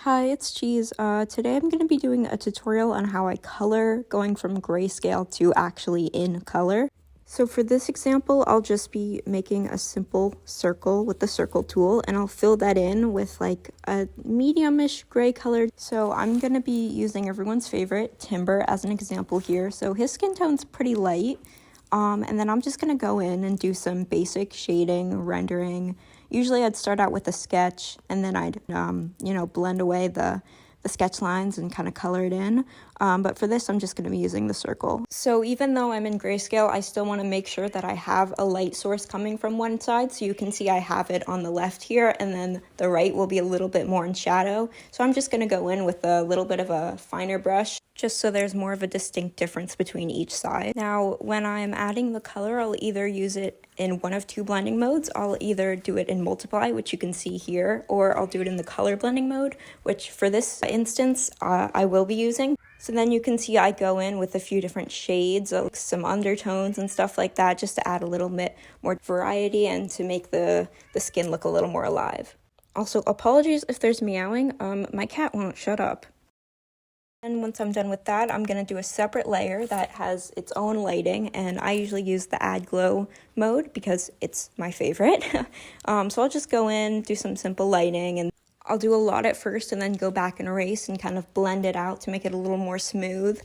Hi, it's Cheese. Today I'm going to be doing a tutorial on how I color, going from grayscale to actually in color. So for this example, I'll just be making a simple circle with the circle tool, and I'll fill that in with like a medium-ish gray color. So I'm going to be using everyone's favorite, Timber, as an example here. So his skin tone's pretty light. And then I'm just going to go in and do some basic shading, rendering. Usually I'd start out with a sketch, and then I'd, blend away the sketch lines and kind of color it in. But for this, I'm just going to be using the circle. So even though I'm in grayscale, I still want to make sure that I have a light source coming from one side. So you can see I have it on the left here, and then the right will be a little bit more in shadow. So I'm just going to go in with a little bit of a finer brush, just so there's more of a distinct difference between each side. Now, when I'm adding the color, I'll either use it in one of two blending modes. I'll either do it in multiply, which you can see here, or I'll do it in the color blending mode, which for this instance, I will be using. So then you can see I go in with a few different shades, some undertones and stuff like that, just to add a little bit more variety and to make the skin look a little more alive. Also, apologies if there's meowing. My cat won't shut up. And once I'm done with that, I'm going to do a separate layer that has its own lighting, and I usually use the add glow mode because it's my favorite. So I'll just go in, do some simple lighting, and I'll do a lot at first and then go back and erase and kind of blend it out to make it a little more smooth.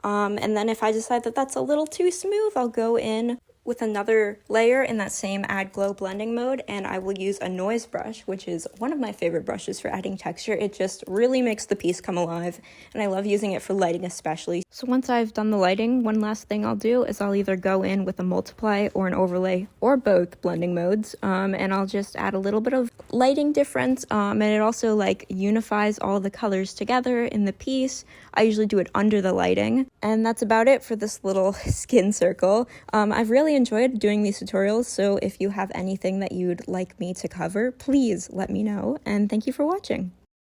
And then if I decide that that's a little too smooth, I'll go in with another layer in that same add glow blending mode, and I will use a noise brush, which is one of my favorite brushes for adding texture. It just really makes the piece come alive, and I love using it for lighting especially. So once I've done the lighting, one last thing I'll do is I'll either go in with a multiply or an overlay or both blending modes, and I'll just add a little bit of lighting difference, and it also like unifies all the colors together in the piece. I usually do it under the lighting, and that's about it for this little skin circle. I've really enjoyed doing these tutorials, so if you have anything that you'd like me to cover, please let me know, and thank you for watching.